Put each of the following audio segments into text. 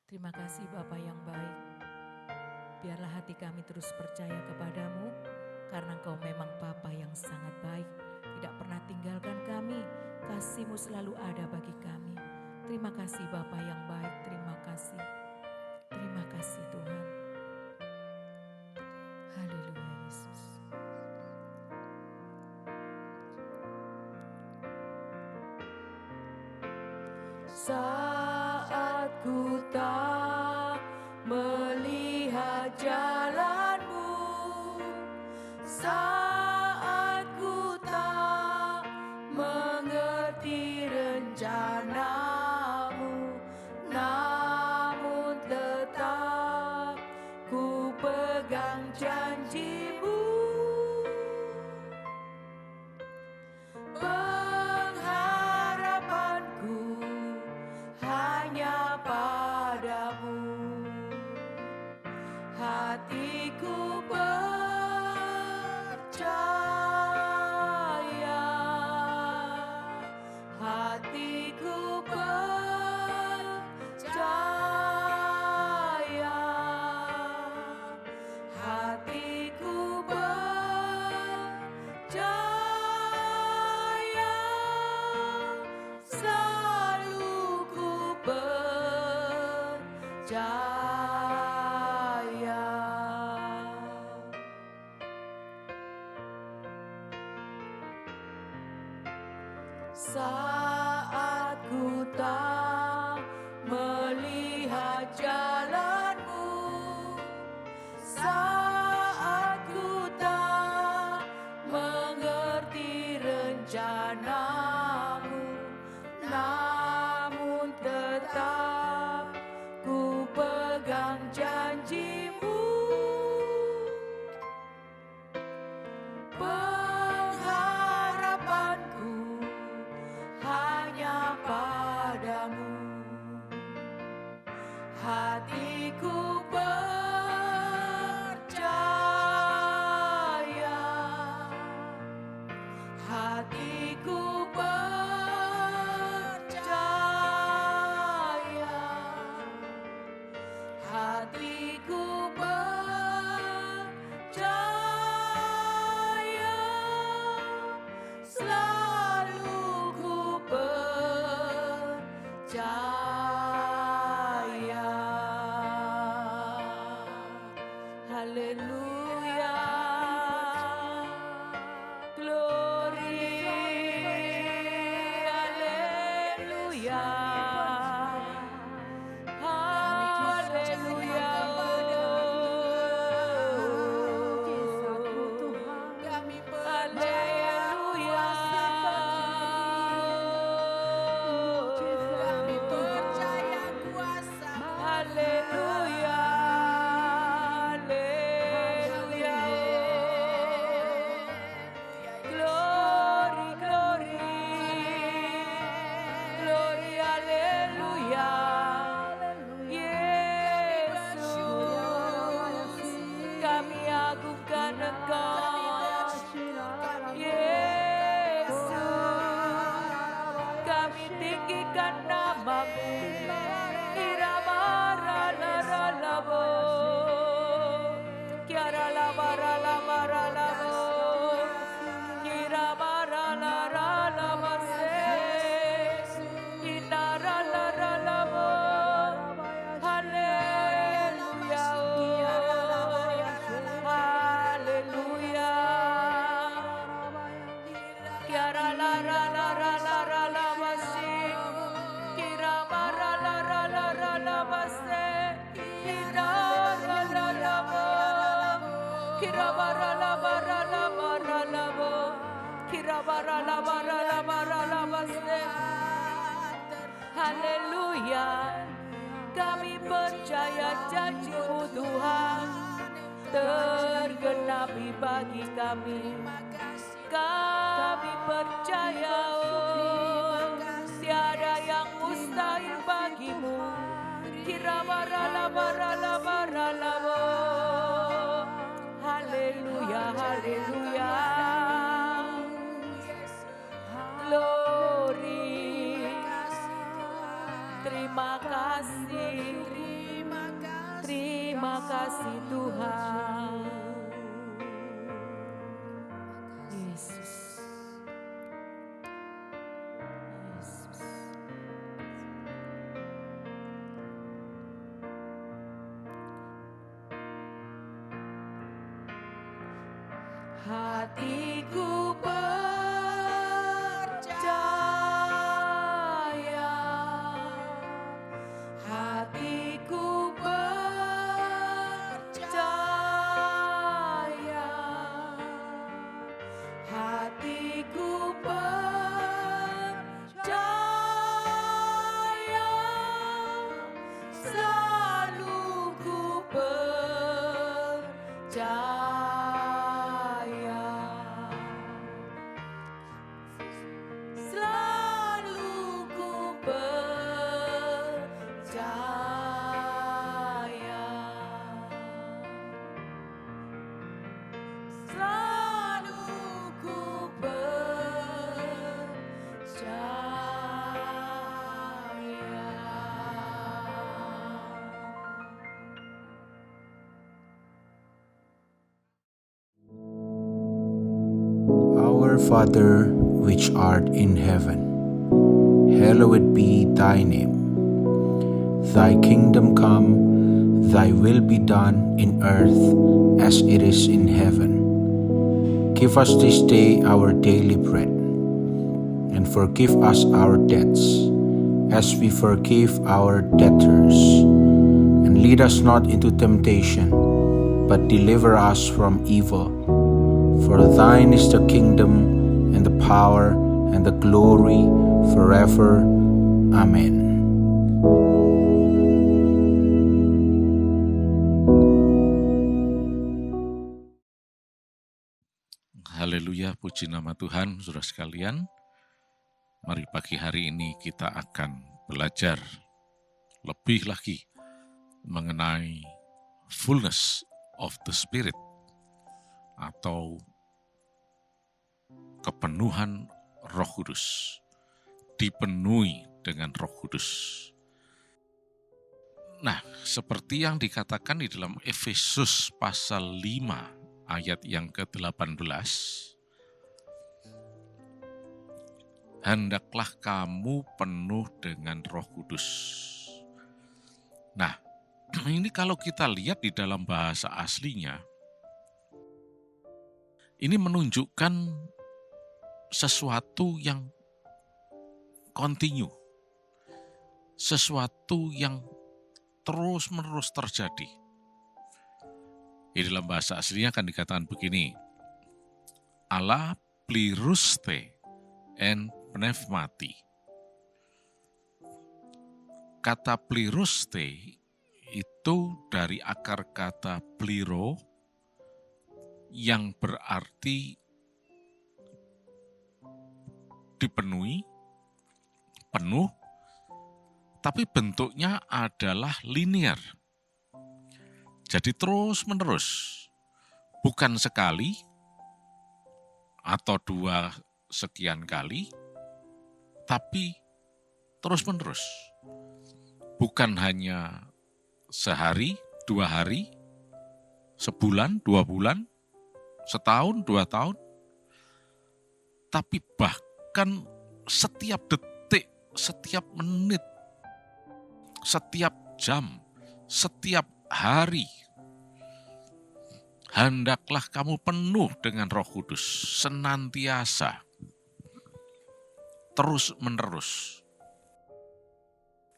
Terima kasih Bapa yang baik. Biarlah hati kami terus percaya kepadamu, karena Engkau memang Bapa yang sangat baik. Tidak pernah tinggalkan kami, kasih-Mu selalu ada bagi kami. Terima kasih Bapa yang baik, terima kasih. Terima kasih Tuhan. Haleluya Yesus. Saat ku tak melihat jalan-Mu, saat ku tak mengerti rencana-Mu, namun tetap ku pegang janji-Mu. Pengharapanku hanya padamu, hatiku percaya, hatiku percaya, hatiku percaya, selalu ku percaya. Saat ku tak melihat jalan-Mu, saat ku tak mengerti rencana-Mu, namun tetap ku pegang janji-Mu. Pengharapanku hanya padamu, hatiku percaya, hatiku percaya, hatiku percaya, selalu ku percaya. Haleluya, glory, haleluya, haleluya. Kami percaya kuasa, haleluya, haleluya. Glory, glory, glory, haleluya. Yesus, kami agungkan Engkau. Yesus, kami tinggikan nama-Mu. Iramaralalalabo, kiaralamaralamaralabo, kiramaralalalabase, inaralaralabo. Haleluya, haleluya. Kiaralalaralalalabase, kiramaralalalabase, inaralalabo, kiramaralamaralamaralabo, kiramaralamaralamaralabase. Haleluya, kami percaya janji-Mu Tuhan tergenapi bagi kami. Kami percaya, oh, tiada yang mustahil bagi-Mu. Kiramaralamaralamaralabo. Haleluya, haleluya. Glory, Terima kasih. Terima kasih Tuhan. Yesus. Yesus. Hatiku percaya, hatiku percaya, hatiku percaya, selalu ku percaya. Our Father, which art in heaven, hallowed be thy name. Thy kingdom come, thy will be done in earth as it is in heaven. Give us this day our daily bread, and forgive us our debts, as we forgive our debtors. And lead us not into temptation, but deliver us from evil. For thine is the kingdom, and the power, and the glory, forever. Amen. Haleluya, puji nama Tuhan, saudara sekalian. Mari pagi hari ini kita akan belajar lebih lagi mengenai fullness of the Spirit atau kepenuhan Roh Kudus, dipenuhi dengan Roh Kudus. Nah, seperti yang dikatakan di dalam Efesus pasal 5 ayat yang ke-18, hendaklah kamu penuh dengan Roh Kudus. Nah, ini kalau kita lihat di dalam bahasa aslinya, ini menunjukkan sesuatu yang kontinu, sesuatu yang terus-menerus terjadi. Di dalam bahasa aslinya akan dikatakan begini, ala pliruste en pneumati. Kata pliruste itu dari akar kata pliro yang berarti dipenuhi, penuh, tapi bentuknya adalah linear. Jadi terus-menerus, bukan sekali atau dua sekian kali, tapi terus-menerus. Bukan hanya sehari, 2 hari, sebulan, 2 bulan, setahun, 2 tahun, tapi bahkan setiap detik, setiap menit, setiap jam, setiap hari, hendaklah kamu penuh dengan Roh Kudus, senantiasa, terus-menerus.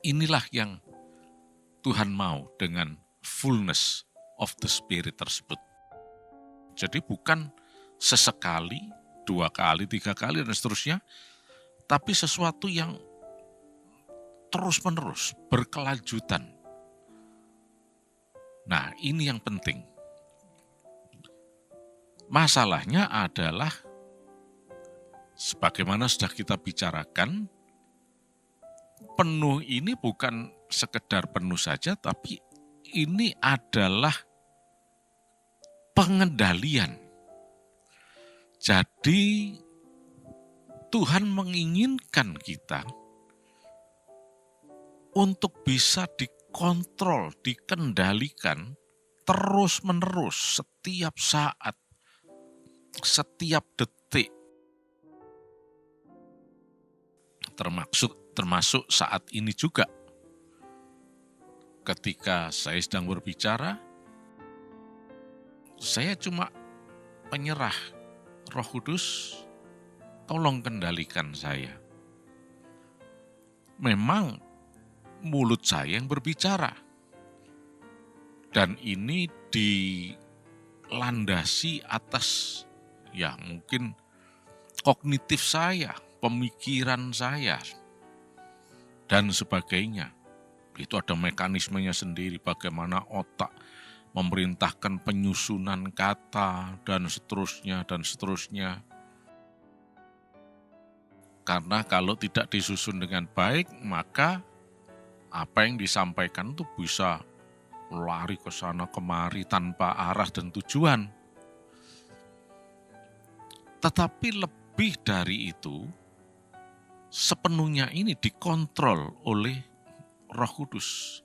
Inilah yang Tuhan mau dengan fullness of the Spirit tersebut. Jadi bukan sesekali, 2 kali, 3 kali, dan seterusnya, tapi sesuatu yang terus-menerus, berkelanjutan. Nah, ini yang penting. Masalahnya adalah, sebagaimana sudah kita bicarakan, penuh ini bukan sekedar penuh saja, tapi ini adalah pengendalian. Jadi, Tuhan menginginkan kita untuk bisa dikontrol, dikendalikan terus-menerus setiap saat, setiap detik. Termasuk saat ini juga. Ketika saya sedang berbicara, saya cuma menyerah, Roh Kudus, tolong kendalikan saya. Memang mulut saya yang berbicara. Dan ini dilandasi atas mungkin kognitif saya, pemikiran saya, dan sebagainya. Itu ada mekanismenya sendiri, bagaimana otak memerintahkan penyusunan kata, dan seterusnya, dan seterusnya. Karena kalau tidak disusun dengan baik, maka apa yang disampaikan itu bisa lari ke sana kemari tanpa arah dan tujuan. Tetapi lebih dari itu, sepenuhnya ini dikontrol oleh Roh Kudus.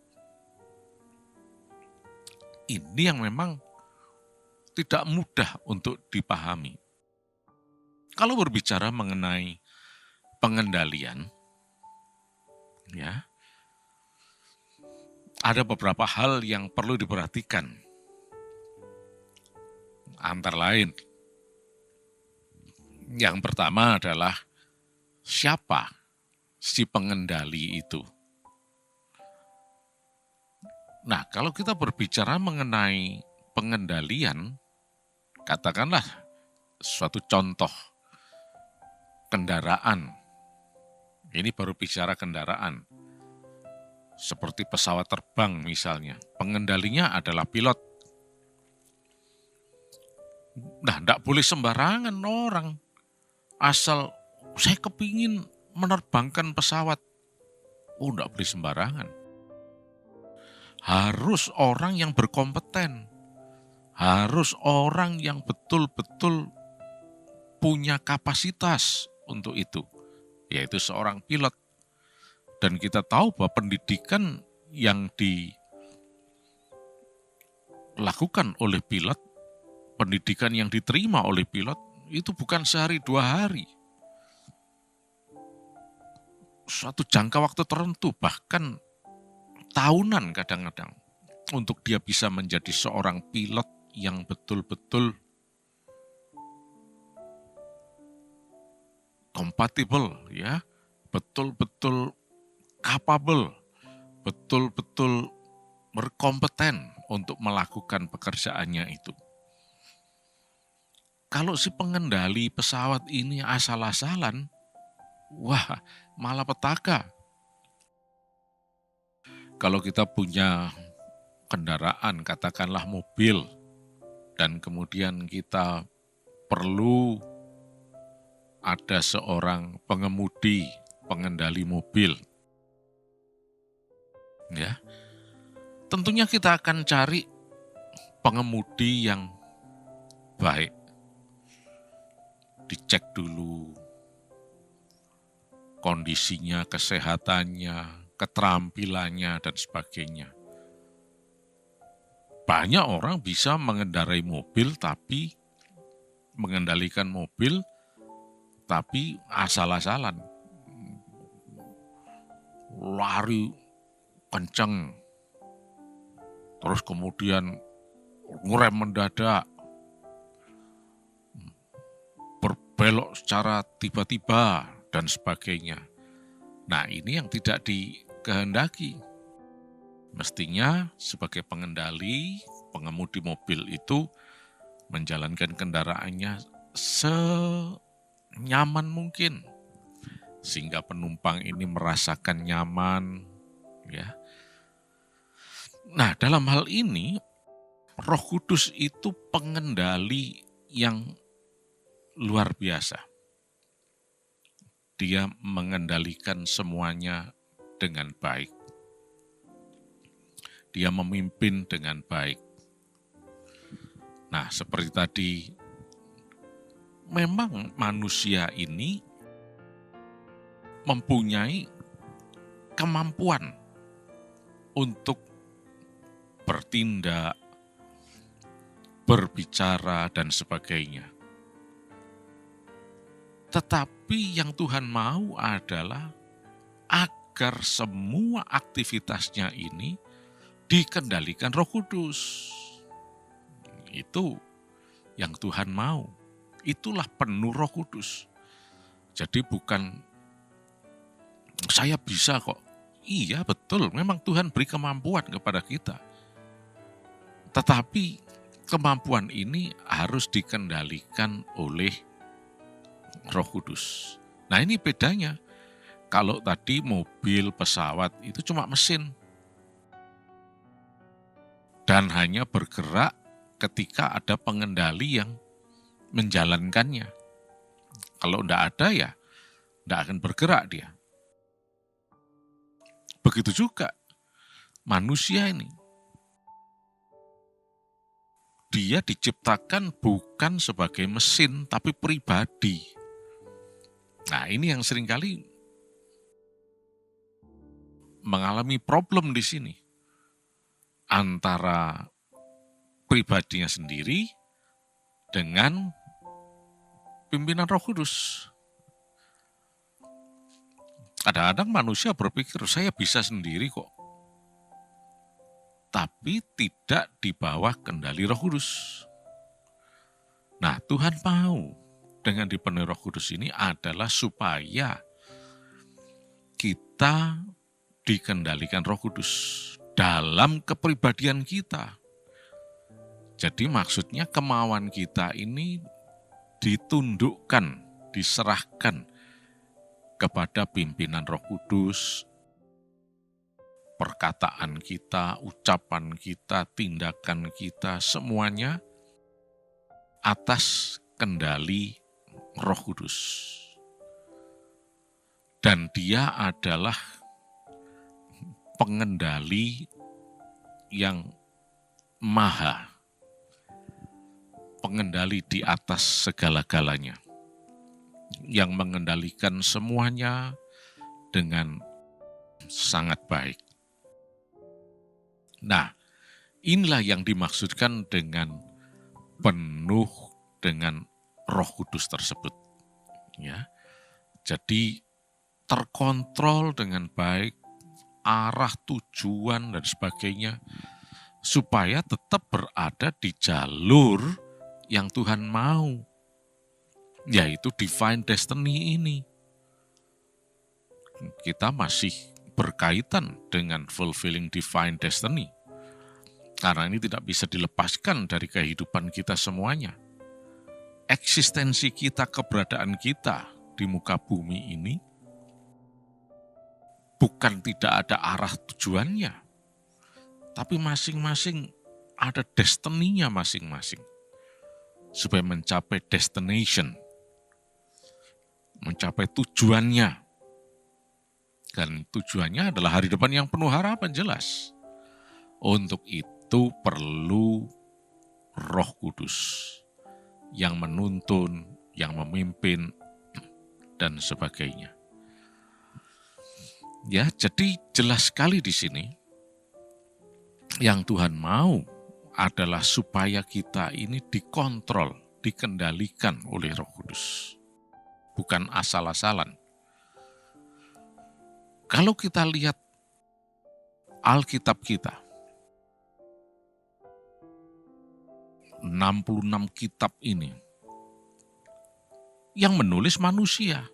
Ini yang memang tidak mudah untuk dipahami. Kalau berbicara mengenai pengendalian, ada beberapa hal yang perlu diperhatikan. Antara lain, yang pertama adalah siapa si pengendali itu. Nah, kalau kita berbicara mengenai pengendalian, katakanlah suatu contoh kendaraan. Ini baru bicara kendaraan. Seperti pesawat terbang misalnya. Pengendalinya adalah pilot. Nah, tidak boleh sembarangan orang. Asal saya kepingin menerbangkan pesawat. Tidak boleh sembarangan. Harus orang yang berkompeten. Harus orang yang betul-betul punya kapasitas untuk itu. Yaitu seorang pilot. Dan kita tahu bahwa pendidikan yang dilakukan oleh pilot, pendidikan yang diterima oleh pilot, itu bukan sehari 2 hari. Suatu jangka waktu tertentu, bahkan tahunan kadang-kadang, untuk dia bisa menjadi seorang pilot yang betul-betul kompatibel, betul-betul capable, betul-betul berkompeten untuk melakukan pekerjaannya itu. Kalau si pengendali pesawat ini asal-asalan, wah, malapetaka. Kalau kita punya kendaraan, katakanlah mobil, dan kemudian kita perlu ada seorang pengemudi, pengendali mobil, tentunya kita akan cari pengemudi yang baik. Dicek dulu kondisinya, kesehatannya, keterampilannya, dan sebagainya. Banyak orang bisa mengendarai mobil, tapi mengendalikan mobil, tapi asal-asalan. Lari kenceng, terus kemudian ngerem mendadak, berbelok secara tiba-tiba, dan sebagainya. Nah, ini yang tidak dikehendaki. Mestinya sebagai pengendali, pengemudi mobil itu menjalankan kendaraannya senyaman mungkin, sehingga penumpang ini merasakan nyaman. Nah, dalam hal ini, Roh Kudus itu pengendali yang luar biasa. Dia mengendalikan semuanya dengan baik. Dia memimpin dengan baik. Nah, seperti tadi, memang manusia ini mempunyai kemampuan untuk bertindak, berbicara, dan sebagainya. Tetapi yang Tuhan mau adalah agar semua aktivitasnya ini dikendalikan Roh Kudus. Itu yang Tuhan mau. Itulah penuh Roh Kudus. Jadi bukan saya bisa kok. Iya betul, memang Tuhan beri kemampuan kepada kita. Tetapi kemampuan ini harus dikendalikan oleh Roh Kudus. Nah ini bedanya. Kalau tadi mobil, pesawat itu cuma mesin. Dan hanya bergerak ketika ada pengendali yang menjalankannya. Kalau tidak ada ya tidak akan bergerak dia. Begitu juga manusia ini. Dia diciptakan bukan sebagai mesin tapi pribadi. Nah ini yang seringkali mengalami problem di sini. Antara pribadinya sendiri dengan pimpinan Roh Kudus. Kadang-kadang manusia berpikir, saya bisa sendiri kok. Tapi tidak di bawah kendali Roh Kudus. Nah, Tuhan mau dengan dipenuhi Roh Kudus ini adalah supaya kita dikendalikan Roh Kudus dalam kepribadian kita. Jadi maksudnya kemauan kita ini ditundukkan, diserahkan kepada pimpinan Roh Kudus, perkataan kita, ucapan kita, tindakan kita, semuanya atas kendali Roh Kudus. Dan dia adalah pengendali yang maha, pengendali di atas segala-galanya, yang mengendalikan semuanya dengan sangat baik. Nah, inilah yang dimaksudkan dengan penuh dengan Roh Kudus tersebut. Ya, jadi terkontrol dengan baik, arah, tujuan, dan sebagainya, supaya tetap berada di jalur yang Tuhan mau, yaitu divine destiny ini. Kita masih berkaitan dengan fulfilling divine destiny, karena ini tidak bisa dilepaskan dari kehidupan kita semuanya. Eksistensi kita, keberadaan kita di muka bumi ini, bukan tidak ada arah tujuannya, tapi masing-masing ada destiny-nya masing-masing. Supaya mencapai destination, mencapai tujuannya. Dan tujuannya adalah hari depan yang penuh harapan, jelas. Untuk itu perlu Roh Kudus yang menuntun, yang memimpin, dan sebagainya. Ya, jadi jelas sekali di sini yang Tuhan mau adalah supaya kita ini dikontrol, dikendalikan oleh Roh Kudus. Bukan asal-asalan. Kalau kita lihat Alkitab kita, 66 kitab ini, yang menulis manusia,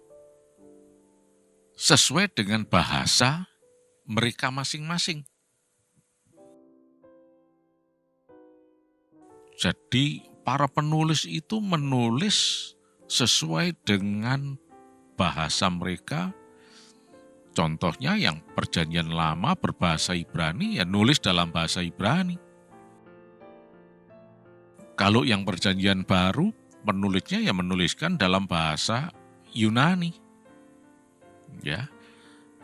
sesuai dengan bahasa mereka masing-masing. Jadi para penulis itu menulis sesuai dengan bahasa mereka. Contohnya yang Perjanjian Lama berbahasa Ibrani, ya nulis dalam bahasa Ibrani. Kalau yang Perjanjian Baru, penulisnya ya menuliskan dalam bahasa Yunani. Ya,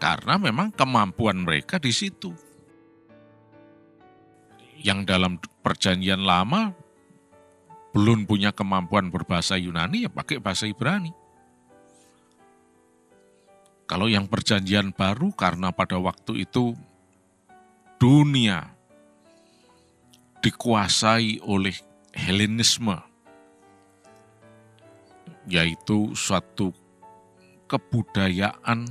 karena memang kemampuan mereka di situ. Yang dalam Perjanjian Lama belum punya kemampuan berbahasa Yunani, ya pakai bahasa Ibrani. Kalau yang Perjanjian Baru, karena pada waktu itu dunia dikuasai oleh Helenisme, yaitu suatu kebudayaan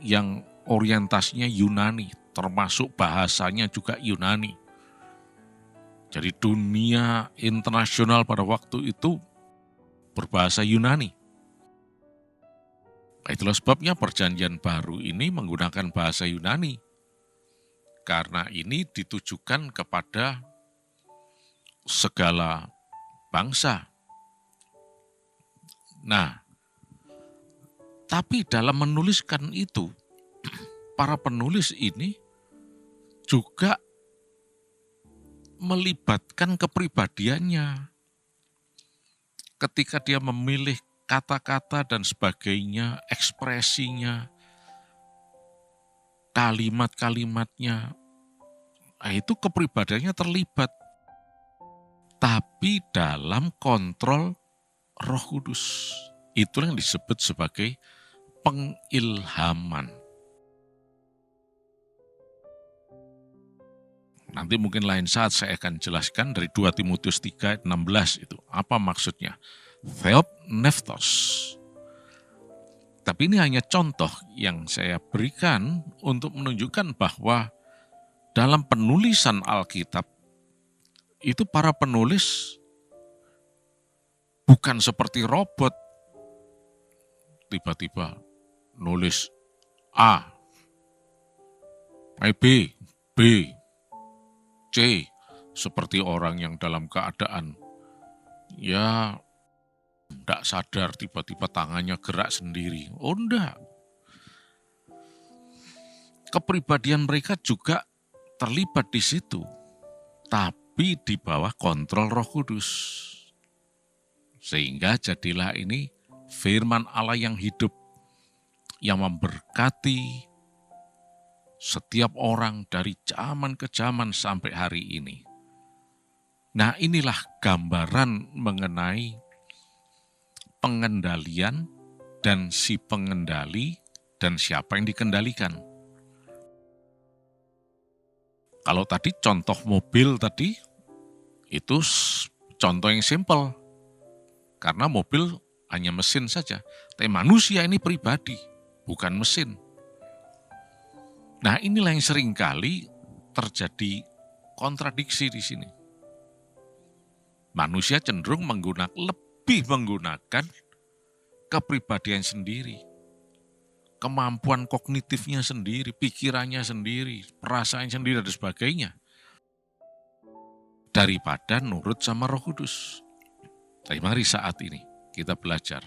yang orientasinya Yunani, termasuk bahasanya juga Yunani. Jadi dunia internasional pada waktu itu berbahasa Yunani. Itulah sebabnya perjanjian baru ini menggunakan bahasa Yunani. Karena ini ditujukan kepada segala bangsa. Nah, tapi dalam menuliskan itu, para penulis ini juga melibatkan kepribadiannya. Ketika dia memilih kata-kata dan sebagainya, ekspresinya, kalimat-kalimatnya, itu kepribadiannya terlibat. Tapi dalam kontrol Roh Kudus. Itulah yang disebut sebagai pengilhaman. Nanti mungkin lain saat saya akan jelaskan dari 2 Timotius 3 ayat 16 itu. Apa maksudnya? Theopneustos. Tapi ini hanya contoh yang saya berikan untuk menunjukkan bahwa dalam penulisan Alkitab, itu para penulis bukan seperti robot. Tiba-tiba nulis A, B, B, C, seperti orang yang dalam keadaan ya tidak sadar tiba-tiba tangannya gerak sendiri. Oh enggak. Kepribadian mereka juga terlibat di situ, tapi di bawah kontrol Roh Kudus. Sehingga jadilah ini firman Allah yang hidup, yang memberkati setiap orang dari zaman ke zaman sampai hari ini. Nah, inilah gambaran mengenai pengendalian dan si pengendali dan siapa yang dikendalikan. Kalau tadi contoh mobil tadi, itu contoh yang simpel. Karena mobil hanya mesin saja. Tapi manusia ini pribadi, bukan mesin. Nah, inilah yang seringkali terjadi kontradiksi di sini. Manusia cenderung lebih menggunakan kepribadian sendiri, kemampuan kognitifnya sendiri, pikirannya sendiri, perasaan sendiri dan sebagainya, daripada nurut sama Roh Kudus. Tapi mari saat ini kita belajar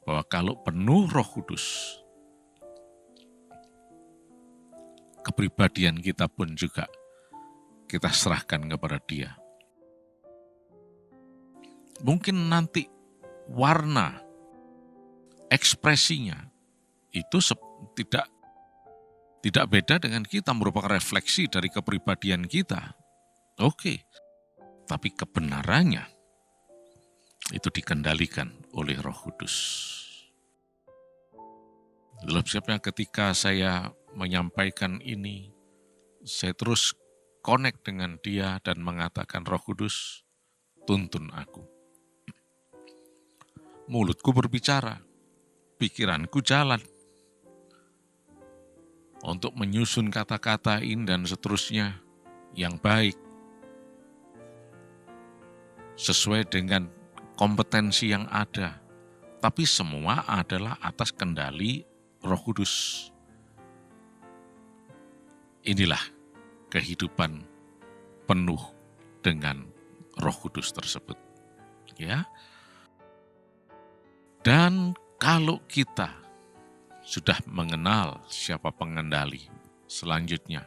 bahwa kalau penuh Roh Kudus, kepribadian kita pun juga kita serahkan kepada Dia. Mungkin nanti warna, ekspresinya itu tidak beda dengan kita, merupakan refleksi dari kepribadian kita. Oke, tapi kebenarannya itu dikendalikan oleh Roh Kudus. Dalam siapnya ketika saya menyampaikan ini, saya terus connect dengan Dia dan mengatakan, Roh Kudus, tuntun aku. Mulutku berbicara, pikiranku jalan untuk menyusun kata-kata ini dan seterusnya yang baik, sesuai dengan kompetensi yang ada. Tapi semua adalah atas kendali Roh Kudus. Inilah kehidupan penuh dengan Roh Kudus tersebut. Ya. Dan kalau kita sudah mengenal siapa pengendali, selanjutnya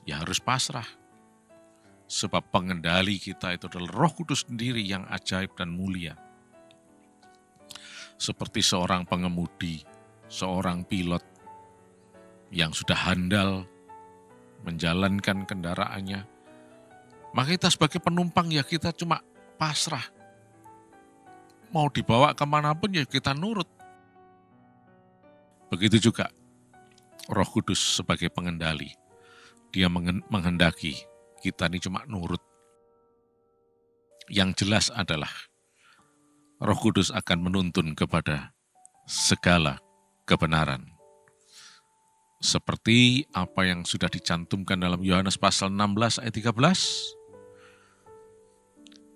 ya harus pasrah. Sebab pengendali kita itu adalah Roh Kudus sendiri yang ajaib dan mulia. Seperti seorang pengemudi, seorang pilot yang sudah handal menjalankan kendaraannya, maka kita sebagai penumpang ya kita cuma pasrah. Mau dibawa kemanapun ya kita nurut. Begitu juga Roh Kudus sebagai pengendali. Dia menghendaki kita ini cuma nurut. Yang jelas adalah Roh Kudus akan menuntun kepada segala kebenaran. Seperti apa yang sudah dicantumkan dalam Yohanes pasal 16 ayat 13.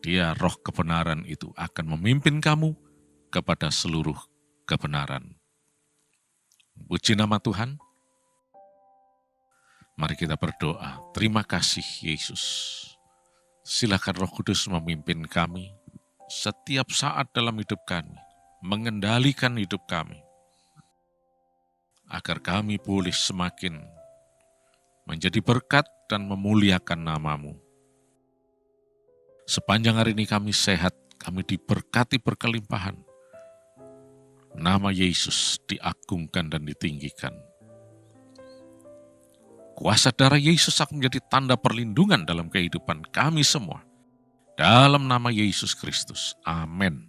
Dia roh kebenaran itu akan memimpin kamu kepada seluruh kebenaran. Puji nama Tuhan. Mari kita berdoa. Terima kasih Yesus. Silakan Roh Kudus memimpin kami setiap saat dalam hidup kami, mengendalikan hidup kami, agar kami boleh semakin menjadi berkat dan memuliakan nama-Mu. Sepanjang hari ini kami sehat, kami diberkati berkelimpahan. Nama Yesus diagungkan dan ditinggikan. Kuasa darah Yesus akan menjadi tanda perlindungan dalam kehidupan kami semua. Dalam nama Yesus Kristus. Amin.